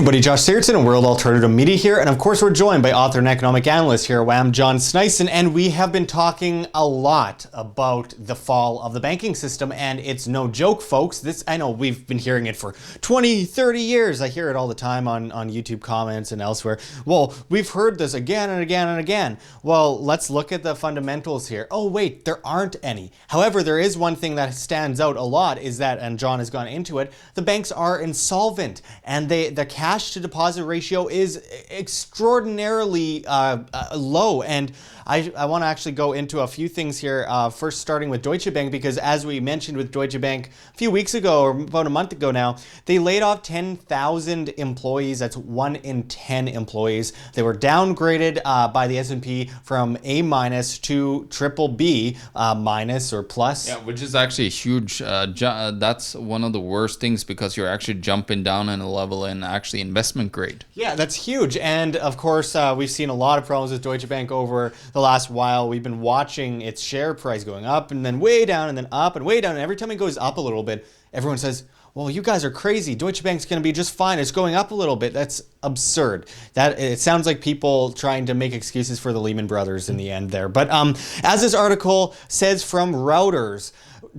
everybody, Josh Sigurdson and World Alternative Media here, and of course we're joined by author and economic analyst here at WAM, John Sneisen, and we have been talking a lot about the fall of the banking system, and it's no joke, folks. I know we've been hearing it for 20, 30 years. I hear it all the time on YouTube comments and elsewhere. Well, we've heard this again and again and again. Well, let's look at the fundamentals here. Oh wait, there aren't any. However, there is one thing that stands out a lot is that, and John has gone into it, the banks are insolvent, and the cash to deposit ratio is extraordinarily low. And I want to actually go into a few things here, first starting with Deutsche Bank, because as we mentioned with Deutsche Bank a few weeks ago, or about a month ago now, they laid off 10,000 employees. That's 1 in 10 employees. They were downgraded by the S&P from A- to triple B minus or plus. Yeah, which is actually a huge, that's one of the worst things because you're actually jumping down in a level in actually investment grade. Yeah, that's huge. And of course, we've seen a lot of problems with Deutsche Bank over the last while. We've been watching its share price going up and then way down and then up and way down. And every time it goes up a little bit, everyone says, well, you guys are crazy. Deutsche Bank's going to be just fine. It's going up a little bit. That's absurd. It sounds like people trying to make excuses for the Lehman Brothers in the end there. But as this article says from Reuters,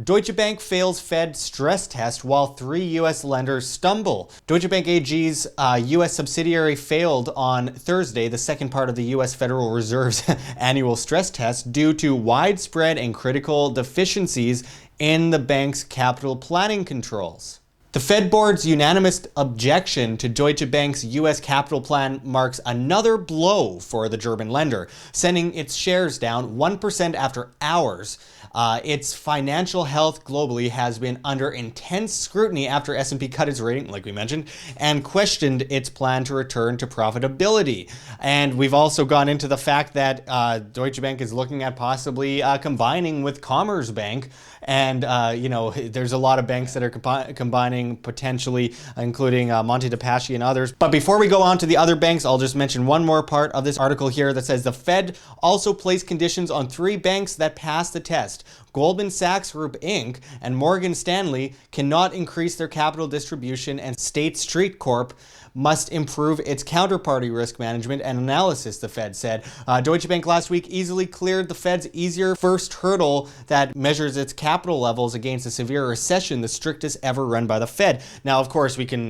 Deutsche Bank fails Fed stress test while 3 U.S. lenders stumble. Deutsche Bank AG's U.S. subsidiary failed on Thursday, the second part of the U.S. Federal Reserve's annual stress test, due to widespread and critical deficiencies in the bank's capital planning controls. The Fed Board's unanimous objection to Deutsche Bank's U.S. capital plan marks another blow for the German lender, sending its shares down 1% after hours. Its financial health globally has been under intense scrutiny after S&P cut its rating, like we mentioned, and questioned its plan to return to profitability. And we've also gone into the fact that Deutsche Bank is looking at possibly combining with Commerzbank. And, there's a lot of banks that are combining potentially, including Monte dei Paschi and others. But before we go on to the other banks, I'll just mention one more part of this article here that says the Fed also placed conditions on 3 banks that passed the test. Goldman Sachs Group Inc. and Morgan Stanley cannot increase their capital distribution, and State Street Corp must improve its counterparty risk management and analysis, the Fed said. Deutsche Bank last week easily cleared the Fed's easier first hurdle that measures its capital levels against a severe recession, the strictest ever run by the Fed. Now, of course, we can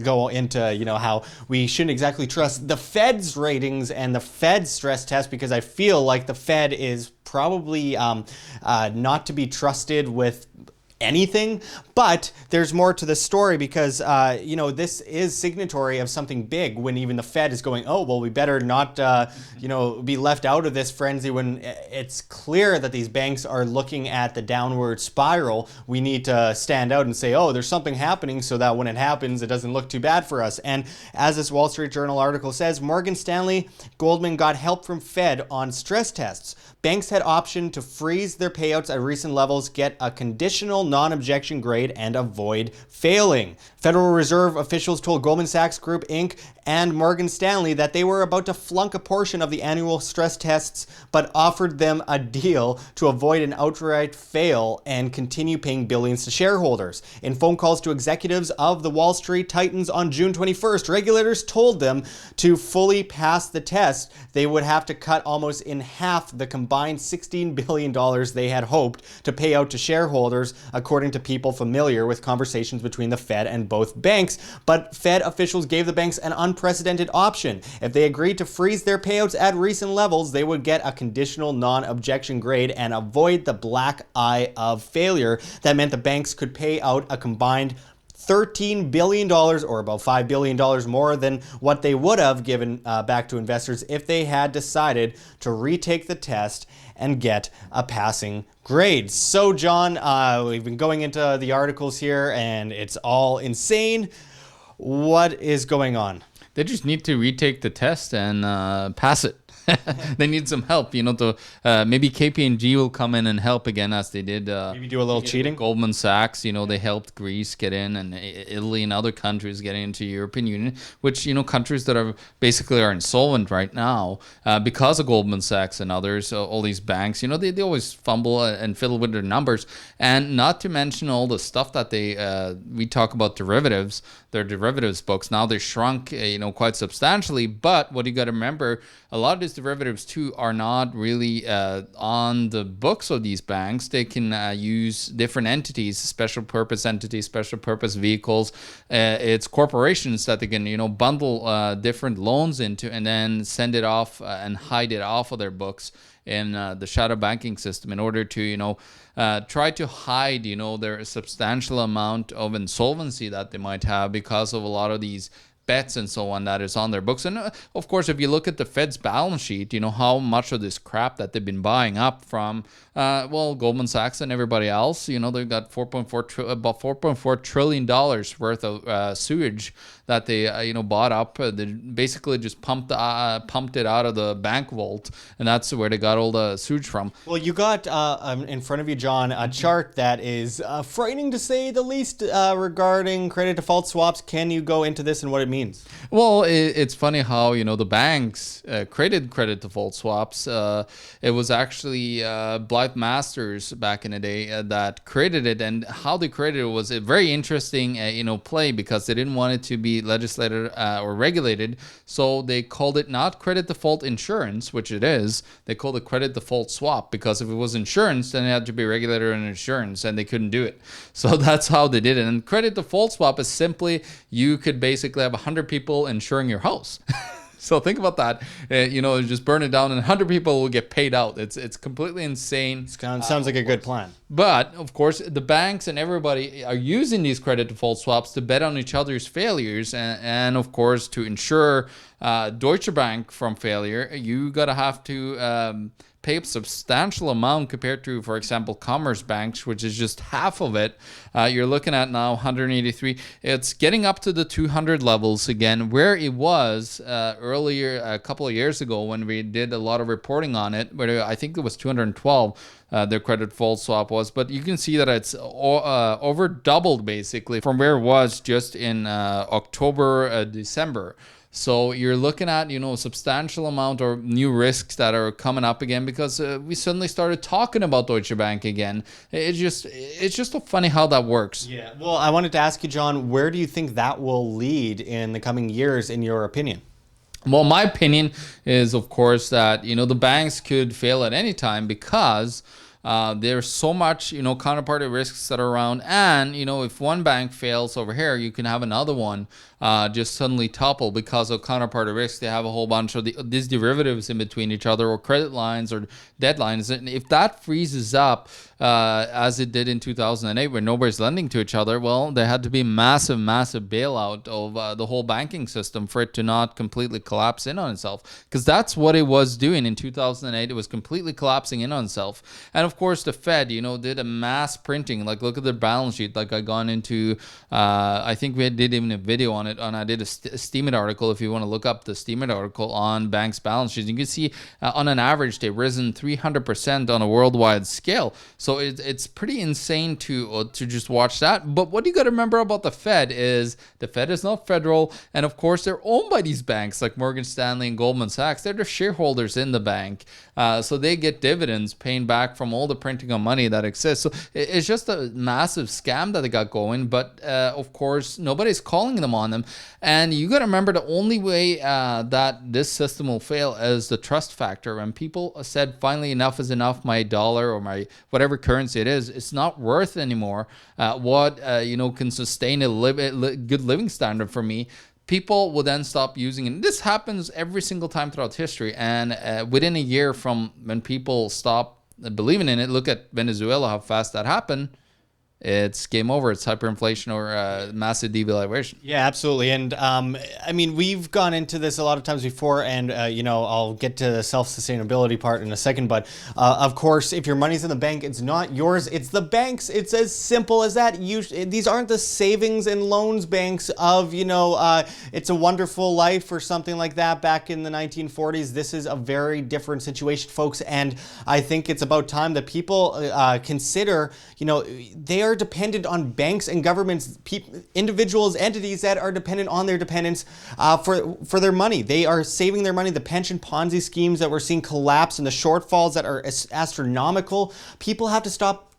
go into how we shouldn't exactly trust the Fed's ratings and the Fed's stress test, because I feel like the Fed is probably not to be trusted with anything. But there's more to the story, because this is signatory of something big, when even the Fed is going, oh well, we better not be left out of this frenzy, when it's clear that these banks are looking at the downward spiral. We need to stand out and say, oh, there's something happening, so that when it happens it doesn't look too bad for us. And as this Wall Street Journal article says, Morgan Stanley, Goldman got help from Fed on stress tests. Banks had option to freeze their payouts at recent levels, get a conditional non-objection grade, and avoid failing. Federal Reserve officials told Goldman Sachs Group Inc. and Morgan Stanley that they were about to flunk a portion of the annual stress tests, but offered them a deal to avoid an outright fail and continue paying billions to shareholders. In phone calls to executives of the Wall Street Titans on June 21st, regulators told them to fully pass the test, they would have to cut almost in half the combined $16 billion they had hoped to pay out to shareholders, according to people familiar with conversations between the Fed and both banks. But Fed officials gave the banks an unprecedented option. If they agreed to freeze their payouts at recent levels, they would get a conditional non-objection grade and avoid the black eye of failure. That meant the banks could pay out a combined $13 billion, or about $5 billion more than what they would have given back to investors if they had decided to retake the test and get a passing grade. So, John, we've been going into the articles here, and it's all insane. What is going on? They just need to retake the test and pass it. They need some help, to maybe KPMG will come in and help again, as they did. Maybe do a little cheating. Goldman Sachs, they helped Greece get in, and Italy and other countries getting into European Union, which, countries that are basically are insolvent right now because of Goldman Sachs and others, all these banks, they always fumble and fiddle with their numbers. And not to mention all the stuff that we talk about derivatives, their derivatives books. Now they shrunk, quite substantially. But what you got to remember, a lot of these derivatives too are not really on the books of these banks. They can use different entities, special purpose entities, special purpose vehicles. It's corporations that they can, bundle different loans into and then send it off and hide it off of their books in the shadow banking system in order to, try to hide, their substantial amount of insolvency that they might have because of a lot of these bets and so on that is on their books. And of course, if you look at the Fed's balance sheet, how much of this crap that they've been buying up from, Goldman Sachs and everybody else, they've got about $4.4 trillion worth of sewage that they, bought up. They basically just pumped it out of the bank vault, and that's where they got all the sewage from. Well, you got in front of you, John, a chart that is frightening to say the least regarding credit default swaps. Can you go into this and what it means? Well, it's funny how, the banks created credit default swaps. It was actually Blythe Masters back in the day that created it, and how they created it was a very interesting, play, because they didn't want it to be legislated or regulated. So they called it not credit default insurance, which it is. They called it credit default swap, because if it was insurance, then it had to be regulated in insurance, and they couldn't do it. So that's how they did it. And credit default swap is simply, you could basically have 100 people insuring your house. So think about that. Just burn it down and 100 people will get paid out. It's completely insane. It sounds like a good plan. But of course, the banks and everybody are using these credit default swaps to bet on each other's failures, and of course, to ensure Deutsche Bank from failure, you gotta have to pay a substantial amount compared to, for example, Commerce Banks, which is just half of it. You're looking at now 183. It's getting up to the 200 levels again, where it was earlier, a couple of years ago when we did a lot of reporting on it, where I think it was 212. Their credit default swap was, but you can see that it's over doubled basically from where it was just in October, December. So you're looking at, a substantial amount of new risks that are coming up again, because we suddenly started talking about Deutsche Bank again. It's just so funny how that works. Yeah. Well, I wanted to ask you, John, where do you think that will lead in the coming years, in your opinion? Well, my opinion is, of course, that, the banks could fail at any time, because there's so much, counterparty risks that are around. And, if one bank fails over here, you can have another one just suddenly topple because of counterparty risks. They have a whole bunch of these derivatives in between each other, or credit lines or deadlines. And if that freezes up, as it did in 2008, where nobody's lending to each other, well, there had to be massive bailout of the whole banking system for it to not completely collapse in on itself. Because that's what it was doing in 2008. It was completely collapsing in on itself. And of course, the Fed, did a mass printing. Like, look at the balance sheet. Like, I gone into, I think we did even a video on it, and I did a Steemit article. If you want to look up the Steemit article on banks' balance sheets, you can see on an average they've risen 300% on a worldwide scale. So it's pretty insane to just watch that. But what you got to remember about the Fed is not federal, and of course they're owned by these banks like Morgan Stanley and Goldman Sachs. They're the shareholders in the bank, so they get dividends paying back from all the printing of money that exists. So it's just a massive scam that they got going. But of course nobody's calling them on them. And you got to remember, the only way that this system will fail is the trust factor. When people said, finally, enough is enough, my dollar or my whatever currency it is, it's not worth anymore what can sustain a good living standard for me, people will then stop using it. This happens every single time throughout history. And within a year from when people stop believing in it, look at Venezuela, how fast that happened. it's game over. It's hyperinflation or massive devaluation. Yeah, absolutely. And I mean, we've gone into this a lot of times before, and I'll get to the self-sustainability part in a second. But of course, if your money's in the bank, it's not yours; it's the bank's. It's as simple as that. These aren't the savings and loans banks of It's a Wonderful Life or something like that back in the 1940s. This is a very different situation, folks, and I think it's about time that people consider. They are dependent on banks and governments, individuals, entities that are dependent on their dependents for their money. They are saving their money. The pension Ponzi schemes that we're seeing collapse and the shortfalls that are astronomical. People have to stop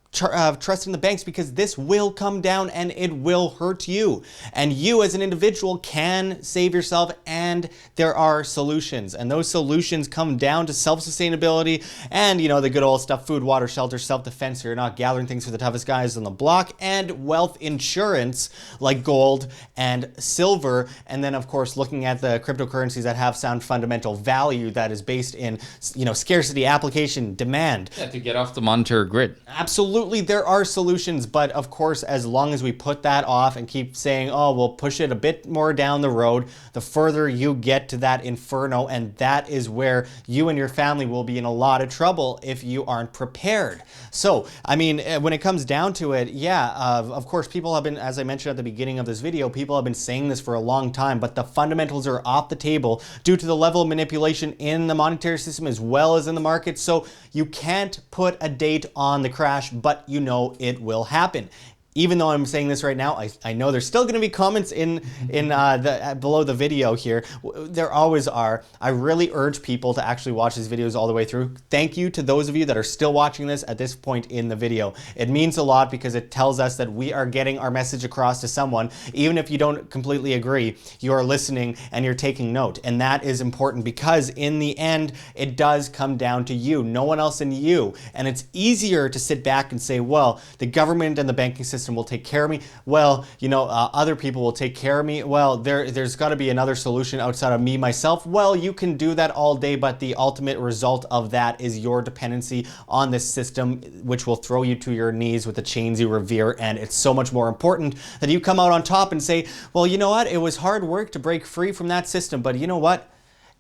trusting the banks, because this will come down and it will hurt you. And you as an individual can save yourself, and there are solutions. And those solutions come down to self-sustainability and, the good old stuff: food, water, shelter, self-defense, so you're not gathering things for the toughest guys on the block, and wealth insurance like gold and silver. And then, of course, looking at the cryptocurrencies that have sound fundamental value that is based in, scarcity, application, demand. Yeah, to get off the monetary grid. Absolutely, there are solutions, but of course, as long as we put that off and keep saying, oh, we'll push it a bit more down the road, the further you get to that inferno, and that is where you and your family will be in a lot of trouble if you aren't prepared. So, I mean, when it comes down to it, of course, people have been, as I mentioned at the beginning of this video, people have been saying this for a long time, but the fundamentals are off the table due to the level of manipulation in the monetary system as well as in the market. So you can't put a date on the crash, but it will happen. Even though I'm saying this right now, I know there's still going to be comments in below the video here. There always are. I really urge people to actually watch these videos all the way through. Thank you to those of you that are still watching this at this point in the video. It means a lot, because it tells us that we are getting our message across to someone. Even if you don't completely agree, you are listening and you're taking note. And that is important, because in the end, it does come down to you, no one else than you. And it's easier to sit back and say, well, the government and the banking system will take care of me. Well, other people will take care of me. Well, there's got to be another solution outside of me, myself. Well, you can do that all day, but the ultimate result of that is your dependency on this system, which will throw you to your knees with the chains you revere. And it's so much more important that you come out on top and say, well, you know what? It was hard work to break free from that system, but you know what?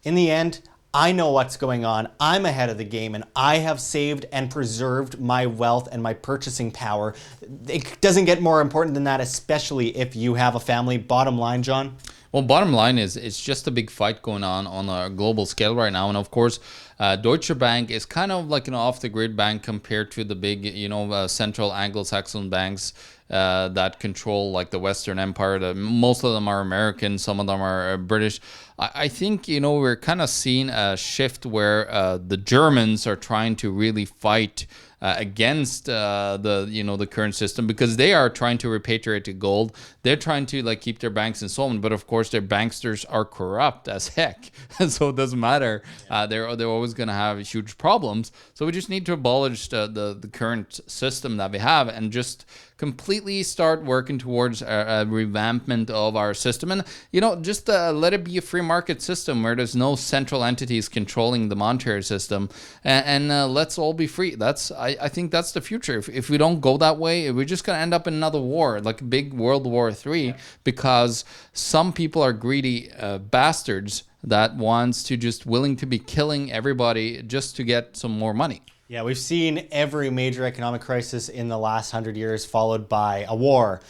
In the end, I know what's going on. I'm ahead of the game, and I have saved and preserved my wealth and my purchasing power. It doesn't get more important than that, especially if you have a family. Bottom line, John? Well, bottom line is it's just a big fight going on a global scale right now. And of course, Deutsche Bank is kind of like an off-the-grid bank compared to the big, central Anglo-Saxon banks that control like the Western Empire. Most of them are American, some of them are British. I think, we're kind of seeing a shift where the Germans are trying to really fight against the current system, because they are trying to repatriate the gold. They're trying to keep their banks insolvent, but of course their banksters are corrupt as heck, so it doesn't matter. They're always going to have huge problems. So we just need to abolish the current system that we have and just completely start working towards a revampment of our system, and just let it be a free market system where there's no central entities controlling the monetary system, and let's all be free. I think that's the future. If we don't go that way, we're just gonna end up in another war, like a big World War III, because some people are greedy bastards that wants to just willing to be killing everybody just to get some more money. Yeah, we've seen every major economic crisis in the last 100 years followed by a war.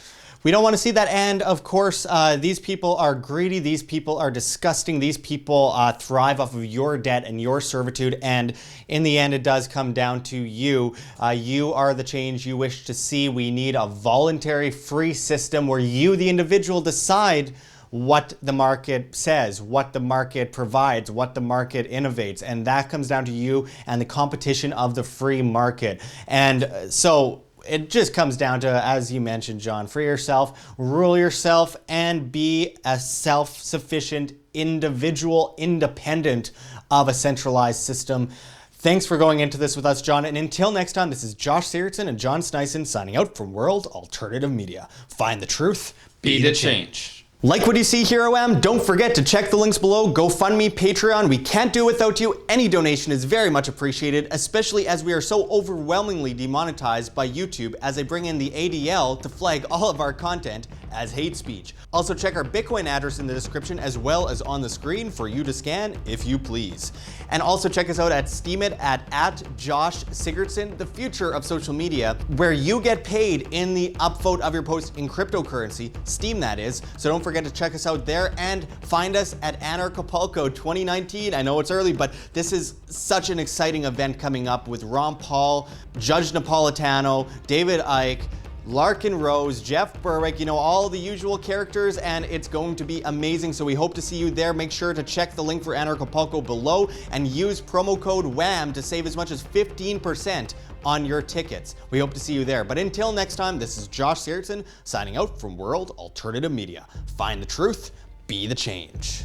We don't want to see that end. Of course, these people are greedy. These people are disgusting. These people thrive off of your debt and your servitude. And in the end, it does come down to you. You are the change you wish to see. We need a voluntary free system where you, the individual, decide what the market says, what the market provides, what the market innovates. And that comes down to you and the competition of the free market. And so it just comes down to, as you mentioned, John, free yourself, rule yourself, and be a self-sufficient individual, independent of a centralized system. Thanks for going into this with us, John. And until next time, this is Josh Sigurdson and John Sneisen signing out from World Alternative Media. Find the truth, be the change. Like what you see here, OM? Don't forget to check the links below. GoFundMe, Patreon. We can't do it without you. Any donation is very much appreciated, especially as we are so overwhelmingly demonetized by YouTube as they bring in the ADL to flag all of our content as hate speech. Also check our Bitcoin address in the description as well as on the screen for you to scan if you please. And also check us out at Steemit at Josh Sigurdson, the future of social media, where you get paid in the upvote of your post in cryptocurrency, Steem that is. So don't forget to check us out there and find us at Anarchapulco 2019. I know it's early, but this is such an exciting event coming up with Ron Paul, Judge Napolitano, David Icke, Larkin Rose, Jeff Berwick, all the usual characters, and it's going to be amazing. So we hope to see you there. Make sure to check the link for Anarchapulco below and use promo code WHAM to save as much as 15% on your tickets. We hope to see you there. But until next time, this is Josh Sigurdson signing out from World Alternative Media. Find the truth, be the change.